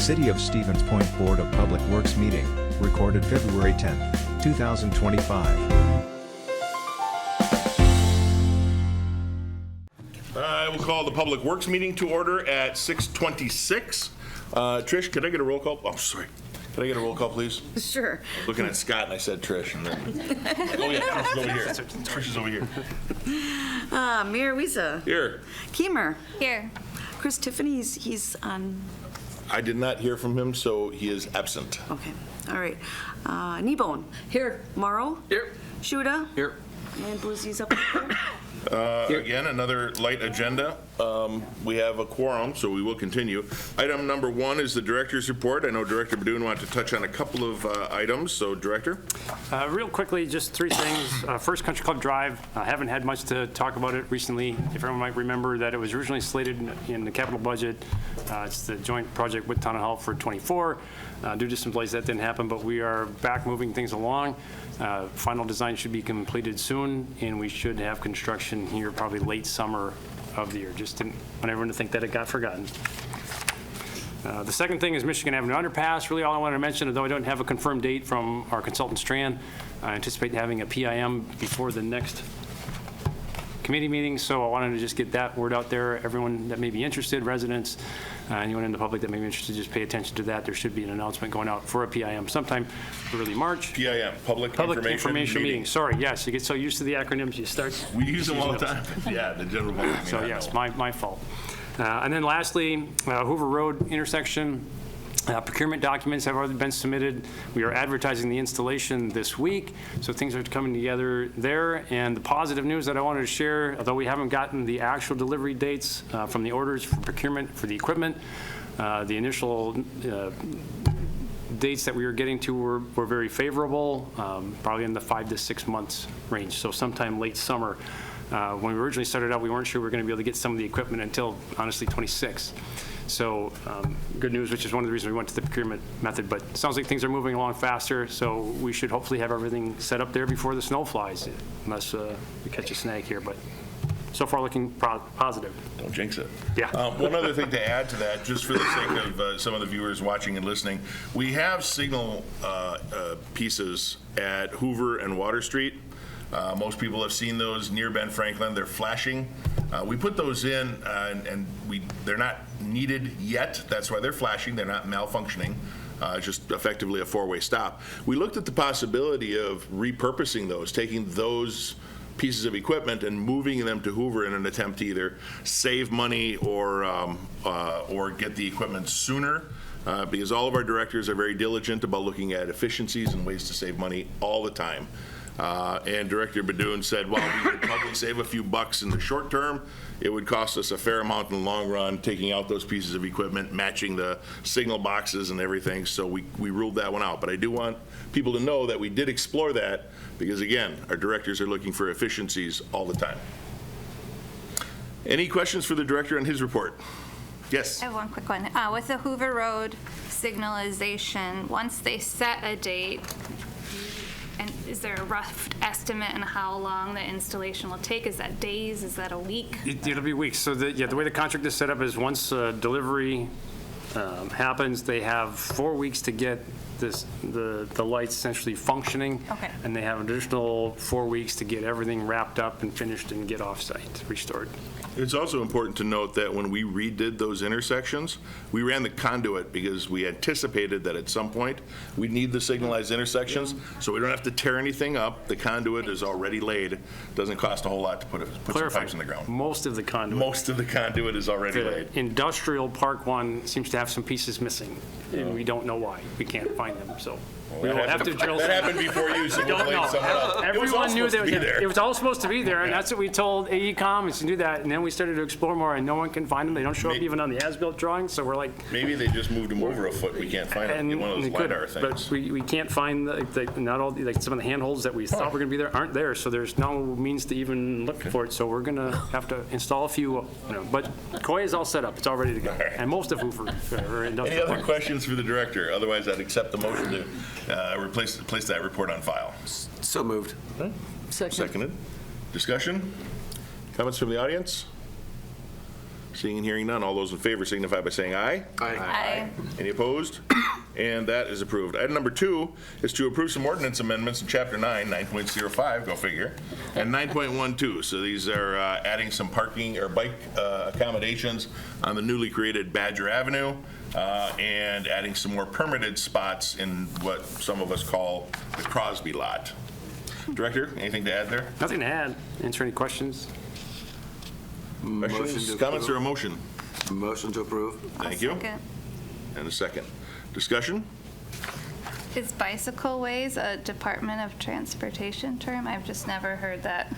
City of Stevens Point Board of Public Works meeting, recorded February 10, 2025. I will call the Public Works meeting to order at 6:26. Trish, could I get a roll call? Oh, sorry. Can I get a roll call, please? Sure. Looking at Scott, and I said Trish. And then, oh, yeah, Trish is over here. Trish is over here. Mayor Wiesa. Here. Keemer. Here. Chris Tiffany, he's on. I did not hear from him, so he is absent. Okay. All right. Kneebone. Here. Morrow. Here. Shuda. Here. And Blizzy's up there. Again, another light agenda. We have a quorum, so we will continue. Item number 1 is the director's report. I know Director Badoon wanted to touch on a couple of items, so Director? Real quickly, just 3 things. First, Country Club Drive. I haven't had much to talk about it recently. If everyone might remember that it was originally slated in the capital budget. It's the joint project with Town Hall for 24. Due to some delays, that didn't happen, but we are back moving things along. Final design should be completed soon, and we should have construction here probably late summer of the year. Just didn't want everyone to think that it got forgotten. The second thing is Michigan Avenue Underpass. Really all I wanted to mention, although I don't have a confirmed date from our consultant Strand, I anticipate having a PIM before the next committee meeting, so I wanted to just get that word out there. Everyone that may be interested, residents, anyone in the public that may be interested, just pay attention to that. There should be an announcement going out for a PIM sometime early March. PIM, Public Information Meeting. Sorry, yes, you get so used to the acronyms, you start. We use them all the time. Yeah, the general public. So yes, my fault. And then lastly, Hoover Road intersection. Procurement documents have already been submitted. We are advertising the installation this week, so things are coming together there. And the positive news that I wanted to share, although we haven't gotten the actual delivery dates from the orders for procurement for the equipment, the initial dates that we were getting to were very favorable, probably in the 5 to 6 months range, so sometime late summer. When we originally started out, we weren't sure we were going to be able to get some of the equipment until, honestly, 26. So good news, which is one of the reasons we went to the procurement method, but it sounds like things are moving along faster, so we should hopefully have everything set up there before the snow flies, unless we catch a snag here, but so far looking positive. Don't jinx it. Yeah. One other thing to add to that, just for the sake of some of the viewers watching and listening, we have signal pieces at Hoover and Water Street. Most people have seen those near Ben Franklin. They're flashing. We put those in, and they're not needed yet. That's why they're flashing. They're not malfunctioning. It's just effectively a 4-way stop. We looked at the possibility of repurposing those, taking those pieces of equipment and moving them to Hoover in an attempt to either save money or get the equipment sooner. Because all of our directors are very diligent about looking at efficiencies and ways to save money all the time. And Director Badoon said, while we would probably save a few bucks in the short term, it would cost us a fair amount in the long run, taking out those pieces of equipment, matching the signal boxes and everything, so we ruled that one out. But I do want people to know that we did explore that, because again, our directors are looking for efficiencies all the time. Any questions for the director on his report? Yes. I have one quick one. With the Hoover Road signalization, once they set a date, and is there a rough estimate on how long the installation will take? Is that days? Is that a week? It'll be weeks. So the way the contract is set up is once delivery happens, they have 4 weeks to get the lights essentially functioning. Okay. And they have an additional 4 weeks to get everything wrapped up and finished and get off-site, restored. It's also important to note that when we redid those intersections, we ran the conduit because we anticipated that at some point we'd need the signalized intersections, so we don't have to tear anything up. The conduit is already laid. Doesn't cost a whole lot to put some pipes in the ground. Most of the conduit. Most of the conduit is already laid. The industrial park one seems to have some pieces missing, and we don't know why. We can't find them, so we will have to drill. That happened before you, so we'll blame someone else. Everyone knew that it was all supposed to be there, and that's what we told AECom is to do that, and then we started to explore more, and no one can find them. They don't show up even on the as-built drawings, so we're like. Maybe they just moved them over a foot. We can't find them in one of those LiDAR things. But we can't find not all some of the handholds that we thought were going to be there aren't there, so there's no means to even look for it. So we're going to have to install a few. But Coy is all set up. It's all ready to go, and most of Hoover are industrial. Any other questions for the director? Otherwise, I'd accept the motion to place that report on file. So moved. Seconded. Discussion? Comments from the audience? Seeing and hearing none, all those in favor signify by saying aye. Aye. Any opposed? And that is approved. Item number 2 is to approve some ordinance amendments in Chapter 9, 9.05, go figure, and 9.12. So these are adding some parking or bike accommodations on the newly created Badger Avenue and adding some more permitted spots in what some of us call the Crosby lot. Director, anything to add there? Nothing to add. Answer any questions? Questions, comments, or a motion? Motion to approve. Thank you. Second. And a second. Discussion? Is bicycle ways a Department of Transportation term? I've just never heard that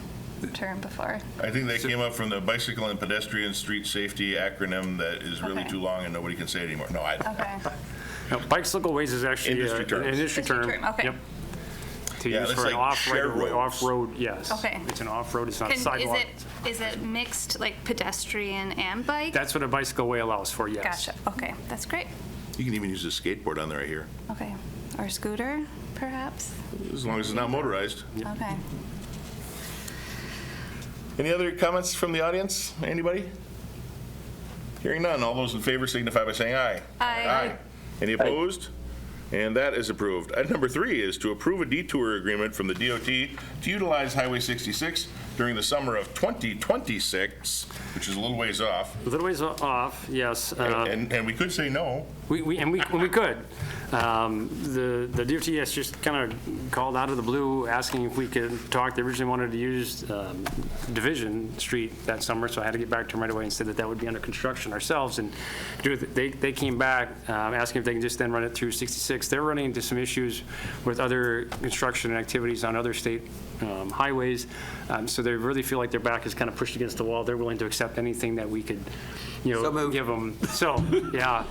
term before. I think that came up from the Bicycle and Pedestrian Street Safety acronym that is really Okay. too long and nobody can say it anymore. No, I don't. Okay. No, bicycle ways is actually Industry term. an industry term. Industry term, okay. Yep. To Yeah, use that's for an like shared roads. off-road, yes. Okay. It's an off-road, it's not Is sidewalk. it mixed, like pedestrian and bike? That's what a bicycle way allows for, yes. Gotcha, okay, that's great. You can even use a skateboard on there right here, Okay, or scooter, perhaps? as long as it's not motorized. Okay. Any other comments from the audience? Anybody? Hearing none, all those in favor signify by saying aye. Aye. Any opposed? And that is approved. Item number 3 is to approve a detour agreement from the DOT to utilize Highway 66 during the summer of 2026, which is a little ways off. A little ways off, yes. And we could say no. We could. The DOT has just kind of called out of the blue, asking if we could talk. They originally wanted to use Division Street that summer, so I had to get back to them right away and say that would be under construction ourselves. And they came back asking if they can just then run it through 66. They're running into some issues with other construction activities on other state highways, so they really feel like their back is kind of pushed against the wall. They're willing to accept anything that we could, So moved. give them. So, yeah.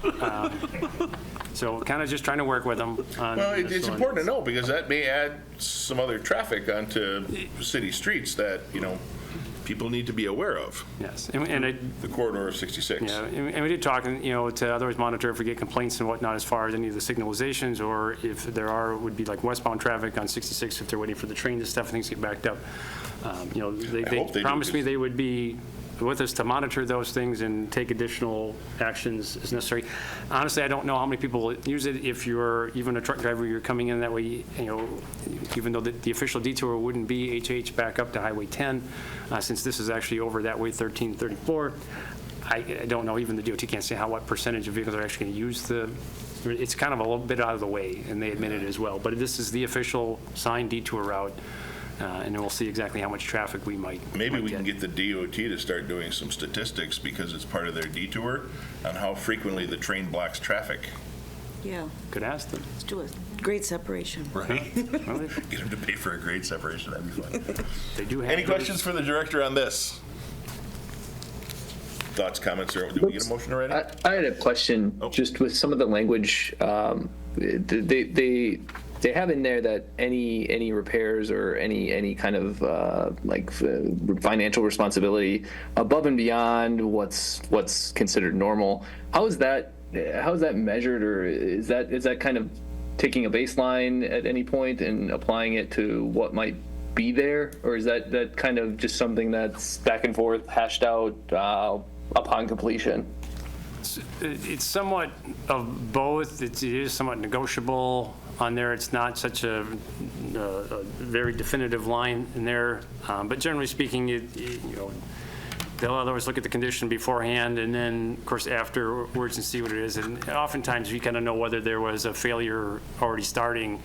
So kind of just trying to work with them on Well, this it's one. important to know because that may add some other traffic onto city streets that, people need to be aware of, Yes, and the corridor of 66. yeah, and we did talk, to otherwise monitor if we get complaints and whatnot as far as any of the signalizations, or if there would be like westbound traffic on 66 if they're waiting for the train to stuff, things get backed up. I hope they They do, promised me 'cause- they would be with us to monitor those things and take additional actions as necessary. Honestly, I don't know how many people use it. If you're even a truck driver, you're coming in that way, even though the official detour wouldn't be HH back up to Highway 10, since this is actually over that way 1334. I don't know, even the DOT can't say what percentage of vehicles are actually going to use it's kind of a little bit out of the way, and they admit it as well. But this is the official signed detour route. And then we'll see exactly how much traffic we might Maybe we can get the DOT to start doing some statistics because it's part of their detour on how frequently the train blocks traffic. Yeah, Could ask them. let's do a grade separation. Right. Well, Get them to pay for a grade separation, that'd be fun. they do have Any those- questions for the director on this? Thoughts, comments, or did we get a motion already? I had a question, Oh. just with some of the language, they have in there that any repairs or any kind of financial responsibility above and beyond what's considered normal. How is that measured, or is that kind of taking a baseline at any point and applying it to what might be there, or is that kind of just something that's back and forth hashed out upon completion? It's somewhat of both. It is somewhat negotiable on there. It's not such a very definitive line in there. But generally speaking, they'll always look at the condition beforehand and then, of course, afterwards and see what it is. And oftentimes we kind of know whether there was a failure already starting,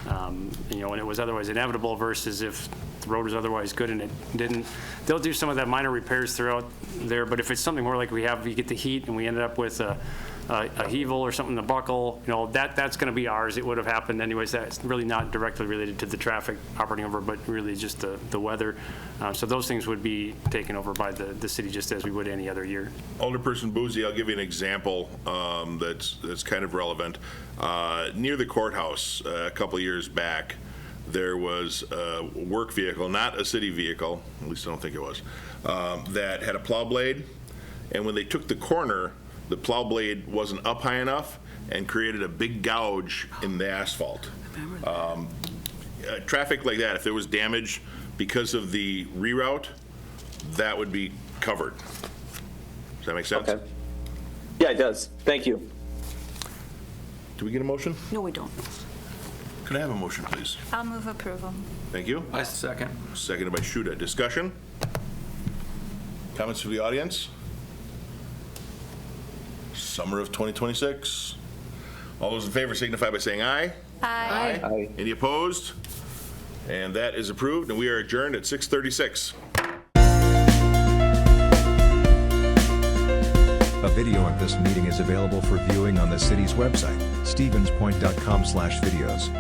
and it was otherwise inevitable versus if the road was otherwise good and it didn't. They'll do some of that minor repairs throughout there, but if it's something more like we get the heat and we ended up with a heavel or something to buckle, that's going to be ours. It would have happened anyways. That's really not directly related to the traffic operating over, but really just the weather. So those things would be taken over by the city just as we would any other year. Alderperson Boozy, I'll give you an example that's kind of relevant. Near the courthouse a couple years back, there was a work vehicle, not a city vehicle, at least I don't think it was, that had a plow blade, and when they took the corner, the plow blade wasn't up high enough and created a big gouge in the asphalt. Traffic like that, if there was damage because of the reroute, that would be covered. Does that make sense? Okay. Yeah, it does. Thank you. Do we get a motion? No, we don't. Could I have a motion, please? I'll move approval. Thank you. I second. Seconded by Shuda. Discussion? Comments from the audience? Summer of 2026. All those in favor signify by saying aye. Aye. Aye. Any opposed? And that is approved, and we are adjourned at 6:36. A video of this meeting is available for viewing on the city's website, stevenspoint.com/videos.